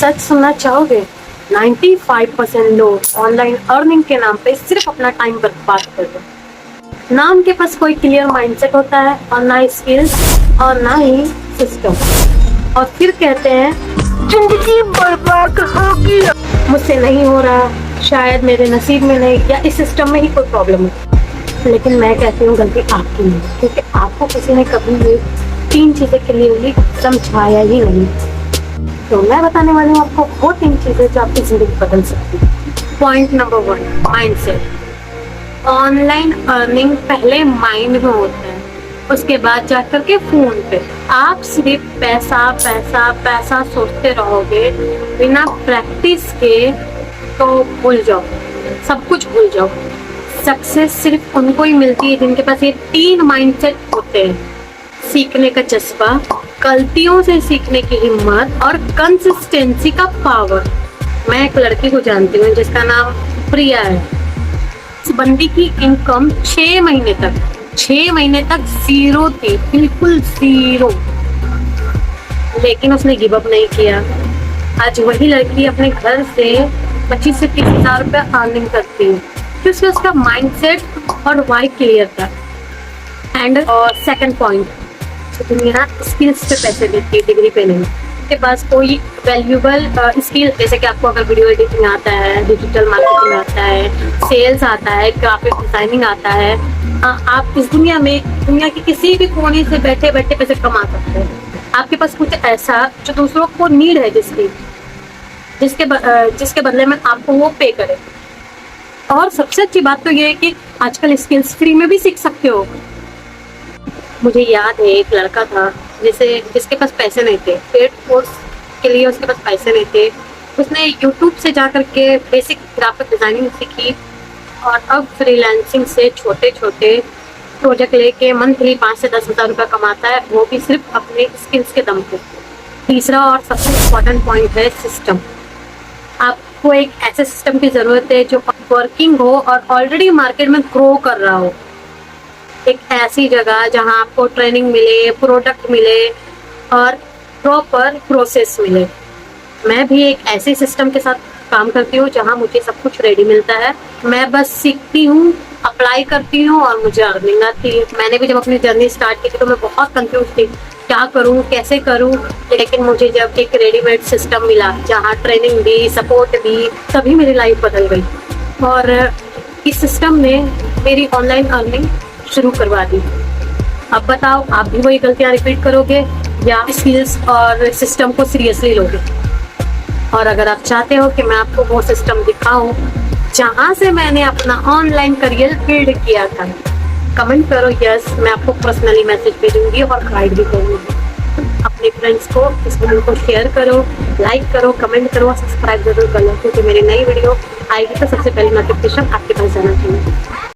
सच सुनना चाहोगे? 95% लोग ऑनलाइन अर्निंग के नाम पे सिर्फ अपना टाइम बर्बाद कर रहे हैं। ना उनके पास कोई क्लियर माइंडसेट होता है और ना ही स्किल्स और ना ही सिस्टम, और फिर कहते हैं जिंदगी बर्बाद हो गई, मुझसे नहीं हो रहा, शायद मेरे नसीब में नहीं, या इस सिस्टम में ही कोई प्रॉब्लम है। लेकिन मैं कहती हूँ गलती आपकी नहीं, क्योंकि आपको किसी ने कभी ये 3 चीजें क्लियरली समझाया ही नहीं। तो मैं बताने वाली हूँ आपको वो 3 चीजें जो आपकी जिंदगी बदल सकती है। Point number 1, mindset. Online earning पहले माइंड में होता है, उसके बाद जाकर के फोन पे। आप सिर्फ पैसा पैसा पैसा सोचते रहोगे बिना प्रैक्टिस के, तो भूल जाओ, सब कुछ भूल जाओ। सक्सेस सिर्फ उनको ही मिलती है जिनके पास ये 3 माइंडसेट होते हैं: सीखने का जज्बा, गलतियों से सीखने की हिम्मत और कंसिस्टेंसी का पावर। मैं एक लड़की को जानती हूँ जिसका नाम प्रिया है। इस बंदी की इनकम 6 महीने तक जीरो थी, बिल्कुल जीरो, लेकिन उसने गिव अप नहीं किया। आज वही लड़की अपने घर से 25 से 30 हजार रुपया अर्निंग करती है, क्योंकि उसका माइंडसेट और वाई क्लियर था। एंड सेकंड पॉइंट, दुनिया स्किल्स पे पैसे देती है, डिग्री पे नहीं। आपके पास कोई वैल्यूएबल स्किल, जैसे कि आपको अगर वीडियो एडिटिंग आता है, डिजिटल मार्केटिंग आता है, सेल्स आता है, ग्राफिक डिजाइनिंग आता है, आप इस दुनिया की किसी भी कोने से बैठे बैठे पैसे कमा सकते हैं। आपके पास कुछ ऐसा जो दूसरों को नीड है, जिसके बदले में आपको वो पे करे। और सबसे अच्छी बात तो ये है कि आजकल स्किल्स फ्री में भी सीख सकते हो। मुझे याद है एक लड़का था जिसके पास पैसे नहीं थे, पेड कोर्स के लिए उसके पास पैसे नहीं थे। उसने यूट्यूब से जा करके बेसिक ग्राफिक डिजाइनिंग सीखी और अब फ्रीलांसिंग से छोटे छोटे प्रोजेक्ट लेके मंथली 5 से 10 हजार रुपये कमाता है, वो भी सिर्फ अपने स्किल्स के दम पे। तीसरा और सबसे इम्पोर्टेंट पॉइंट है सिस्टम। आपको एक ऐसे सिस्टम की जरूरत है जो वर्किंग हो और ऑलरेडी मार्केट में ग्रो कर रहा हो। एक ऐसी जगह जहां आपको ट्रेनिंग मिले, प्रोडक्ट मिले और प्रॉपर प्रोसेस मिले। मैं भी एक ऐसे सिस्टम के साथ काम करती हूँ जहां मुझे सब कुछ रेडी मिलता है। मैं बस सीखती हूँ, अप्लाई करती हूँ और मुझे अर्निंग आती है। मैंने भी जब अपनी जर्नी स्टार्ट की थी तो मैं बहुत कंफ्यूज थी, क्या करूँ, कैसे करूँ। लेकिन मुझे जब एक रेडीमेड सिस्टम मिला जहाँ ट्रेनिंग दी, सपोर्ट दी, तभी मेरी लाइफ बदल गई। और इस सिस्टम ने मेरी ऑनलाइन अर्निंग शुरू करवा दी। अब बताओ, आप भी वही गलतियां रिपीट करोगे या स्किल्स और सिस्टम को सीरियसली लोगे? और अगर आप चाहते हो कि मैं आपको वो सिस्टम दिखाऊं जहां से मैंने अपना ऑनलाइन करियर बिल्ड किया था, कमेंट करो यस, मैं आपको पर्सनली मैसेज भेजूंगी और गाइड भी करूंगी। अपने फ्रेंड्स को इस वीडियो को शेयर करो, लाइक करो, कमेंट करो और सब्सक्राइब जरूर कर लो, क्योंकि मेरी नई वीडियो आएगी तो सबसे पहले नोटिफिकेशन आपके पास जाना चाहिए।